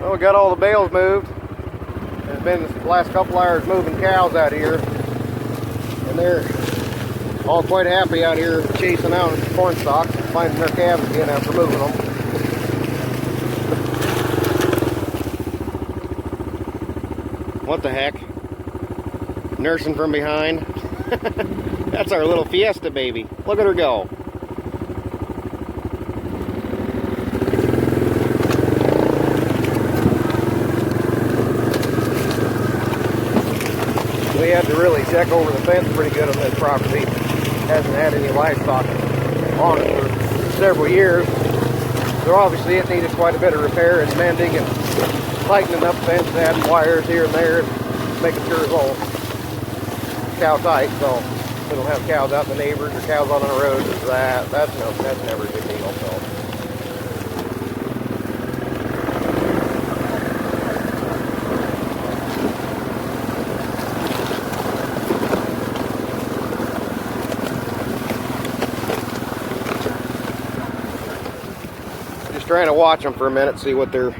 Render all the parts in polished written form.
Well, we got all the bales moved. It's been the last couple hours moving cows out here, and they're all quite happy out here chasing out corn stalks and finding their calves again after moving them. What the heck? Nursing from behind. That's our little Fiesta baby. Look at her go. We had to really check over the fence pretty good on this property. Hasn't had any livestock on it for several years. So obviously it needed quite a bit of repair and mending and tightening up the fence, adding wires here and there, and making sure it's all cow tight, so we don't have cows out in the neighbors or cows on the road. That's never a good deal. So trying to watch them for a minute, see what they're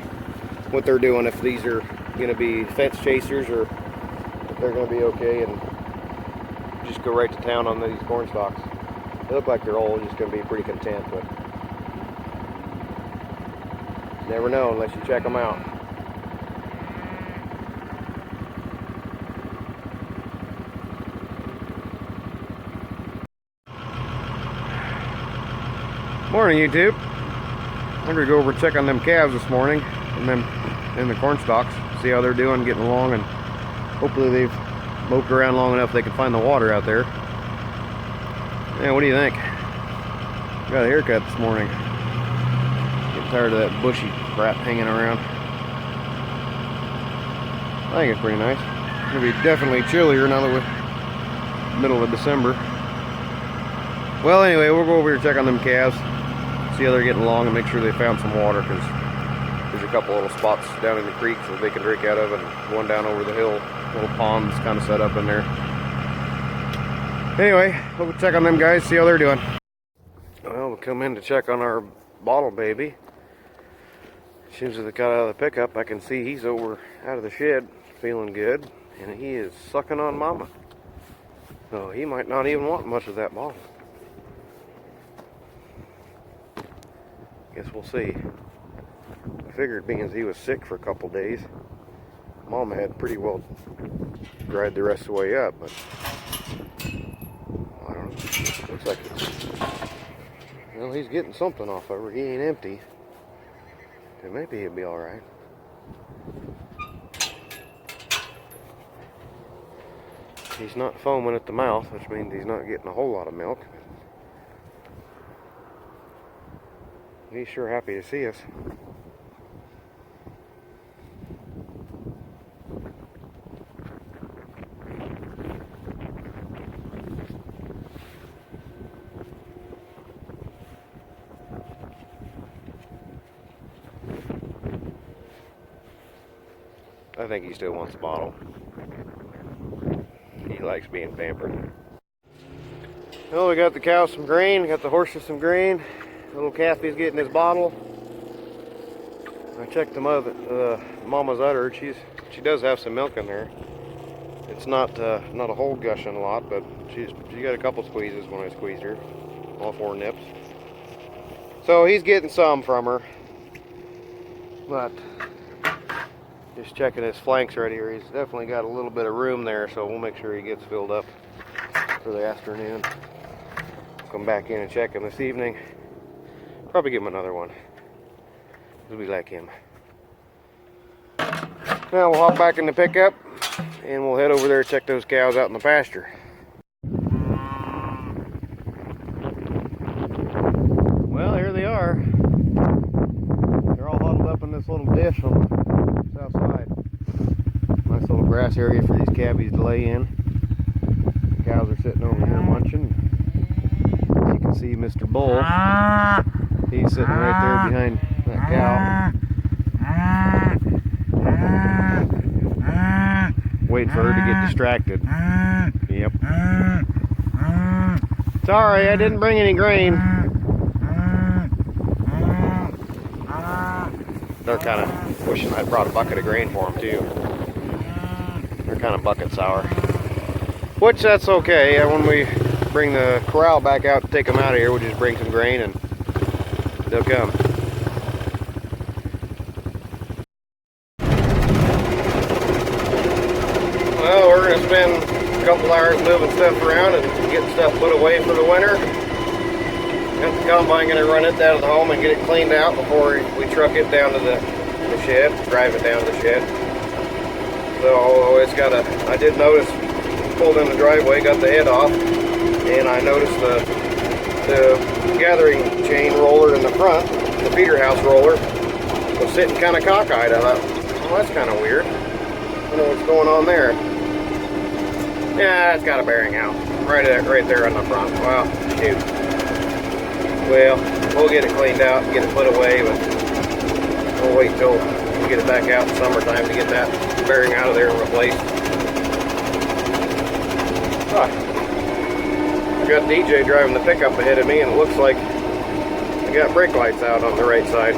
doing, if these are going to be fence chasers or if they're going to be okay, and just go right to town on these corn stalks. They look like they're old, just going to be pretty content, but you never know unless you check them out. Morning, YouTube. I'm going to go over and check on them calves this morning and then in the corn stalks, see how they're doing, getting along, and hopefully they've moped around long enough they can find the water out there. Yeah, what do you think? Got a haircut this morning. Getting tired of that bushy crap hanging around. I think it's pretty nice. It's going to be definitely chillier now that we're middle of December. Well, anyway, we'll go over here and check on them calves. See how they're getting along and make sure they found some water, because there's a couple little spots down in the creek that they can drink out of, and one down over the hill, little ponds kind of set up in there. Anyway, we'll check on them guys, see how they're doing. Well, we'll come in to check on our bottle baby. As soon as they got out of the pickup, I can see he's over out of the shed, feeling good, and he is sucking on mama. So he might not even want much of that bottle. Guess we'll see. I figured being as he was sick for a couple days, Mama had pretty well dried the rest of the way up, but I don't know. Looks like it's, well, he's getting something off of her. He ain't empty. So maybe he'll be alright. He's not foaming at the mouth, which means he's not getting a whole lot of milk. He's sure happy to see us. I think he still wants a bottle. He likes being pampered. Well, we got the cows some grain, got the horses some grain. Little Kathy's getting his bottle. I checked the mama's udder. She does have some milk in there. It's not a whole gushing lot, but she got a couple squeezes when I squeezed her, all 4 nips. So he's getting some from her, but just checking his flanks right here. He's definitely got a little bit of room there, so we'll make sure he gets filled up for the afternoon. Come back in and check him this evening. Probably give him another one, because we like him. Now we'll hop back in the pickup and we'll head over there and check those cows out in the pasture. Well, here they are. They're all huddled up in this little dish on the south side. Nice little grass area for these cabbies to lay in. The cows are sitting over here munching. As you can see, Mr. Bull. He's sitting right there behind that cow, waiting for her to get distracted. Yep. Sorry, I didn't bring any grain. they're kind of wishing I'd brought a bucket of grain for them too. They're kind of bucket sour. Which that's okay. When we bring the corral back out to take them out of here, we'll just bring some grain and they'll come. Well, we're going to spend a couple hours moving stuff around and getting stuff put away for the winter. Got the combine, going to run it down to the home and get it cleaned out before we truck it down to the shed, drive it down to the shed. So it's got I did notice, pulled in the driveway, got the head off, and I noticed the gathering chain roller in the front, the feeder house roller, was sitting kind of cockeyed. I thought, well, that's kind of weird. I don't know what's going on there. Yeah, it's got a bearing out right there on the front. Well, shoot. Well, we'll get it cleaned out and get it put away, but we'll wait till we get it back out in summertime to get that bearing out of there and replaced. I got DJ driving the pickup ahead of me, and it looks like I got brake lights out on the right side.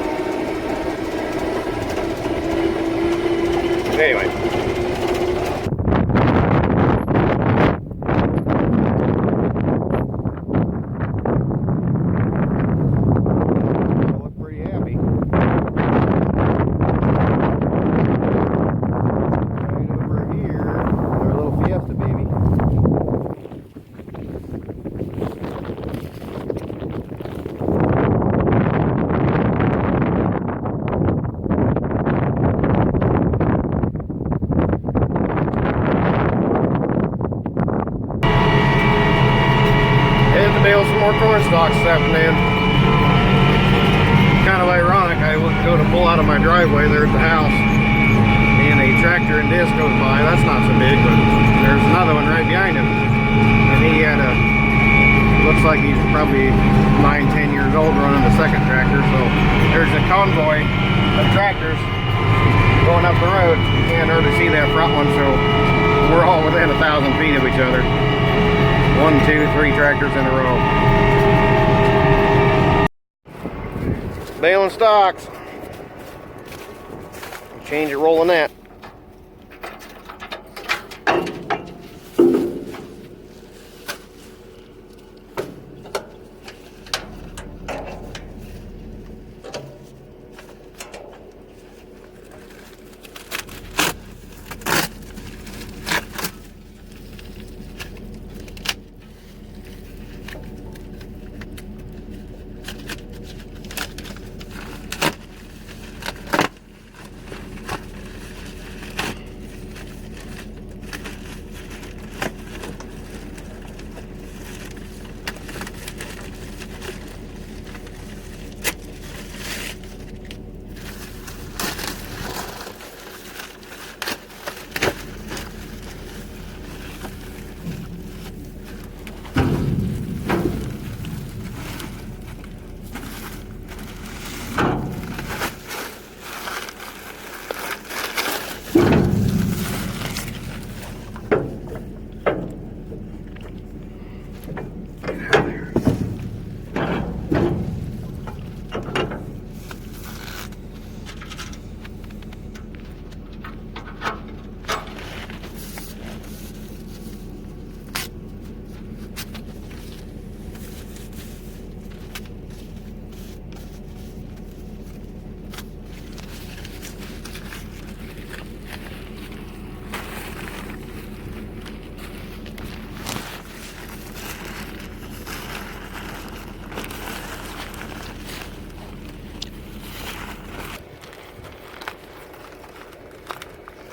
Anyway. Bale some more corn stalks this afternoon. Kind of ironic, I go to pull out of my driveway there at the house, and a tractor and disc goes by. That's not so big, but there's another one right behind him, and he had looks like he's probably 9-10 years old running the second tractor. So there's a convoy of tractors going up the road. You can't hardly see that front one, so we're all within 1,000 feet of each other. 1, 2, 3 tractors in a row. Baling stalks. Change it, rolling that.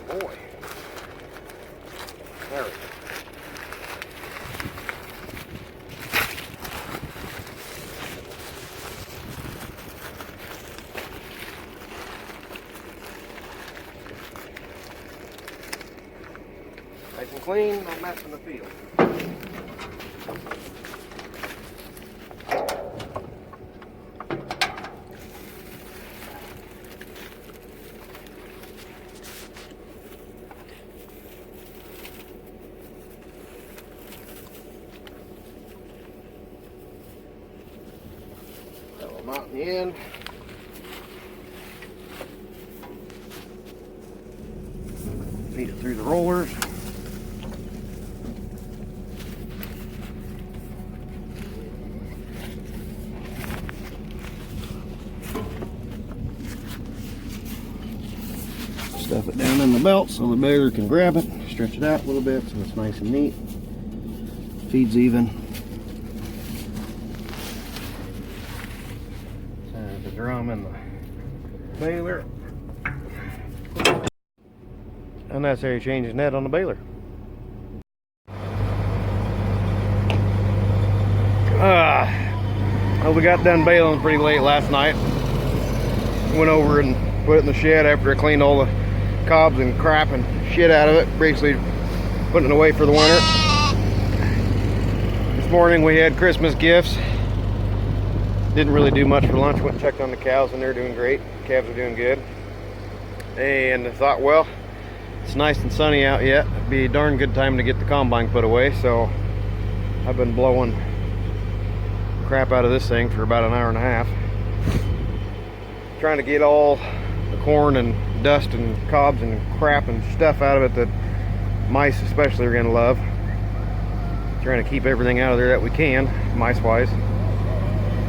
Boy. There we go. Nice and clean, no mess in the field. Throw them out in the end. feed it through the rollers. Stuff it down in the belt so the baler can grab it, stretch it out a little bit so it's nice and neat. Feeds even. Set the drum in the baler. Unnecessary change of net on the baler. Well, we got done baling pretty late last night. Went over and put it in the shed after I cleaned all the cobs and crap and shit out of it, basically putting it away for the winter. This morning we had Christmas gifts. Didn't really do much for lunch. Went and checked on the cows and they're doing great. Calves are doing good. And I thought, well, it's nice and sunny out yet. It'd be a darn good time to get the combine put away. So I've been blowing crap out of this thing for about an hour and a half. Trying to get all the corn and dust and cobs and crap and stuff out of it that mice especially are gonna love. Trying to keep everything out of there that we can, mice wise.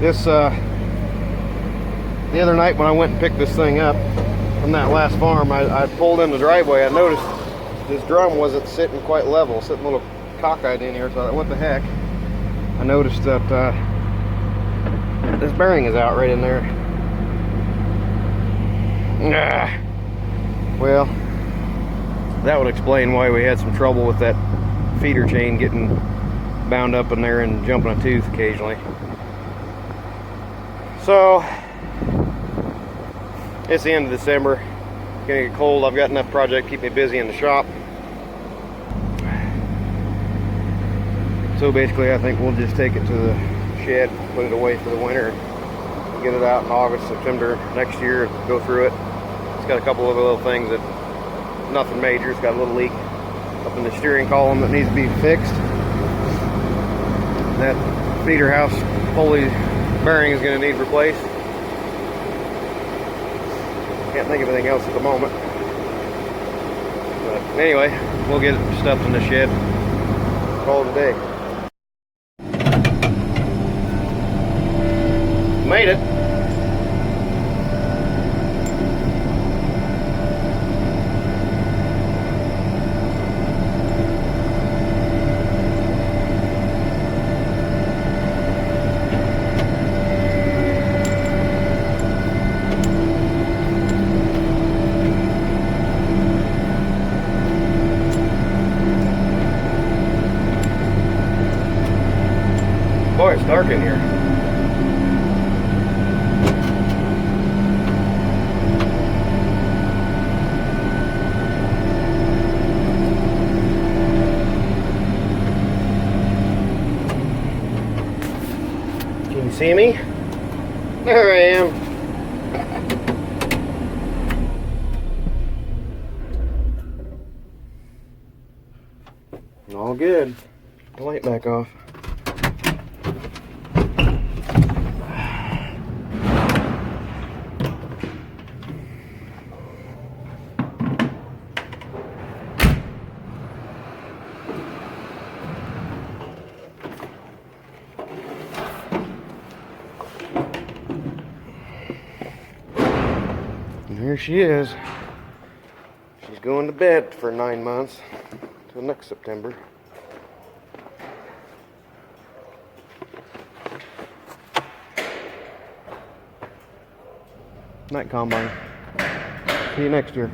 This the other night when I went and picked this thing up from that last farm, I pulled in the driveway. I noticed this drum wasn't sitting quite level, sitting a little cockeyed in here, so I thought, what the heck? I noticed that this bearing is out right in there. Well, that would explain why we had some trouble with that feeder chain getting bound up in there and jumping a tooth occasionally. So it's the end of December. It's gonna get cold. I've got enough project to keep me busy in the shop. So basically I think we'll just take it to the shed, put it away for the winter, get it out in August, September next year, go through it. It's got a couple of little things that, nothing major. It's got a little leak up in the steering column that needs to be fixed. That feeder house pulley bearing is going to need replaced. Can't think of anything else at the moment. But anyway, we'll get it stuffed in the shed. Call it a day. Made it. Boy, it's dark in here. Can you see me? There I am. All good. The light back off. And here she is. She's going to bed for 9 months till next September. Night combine. See you next year.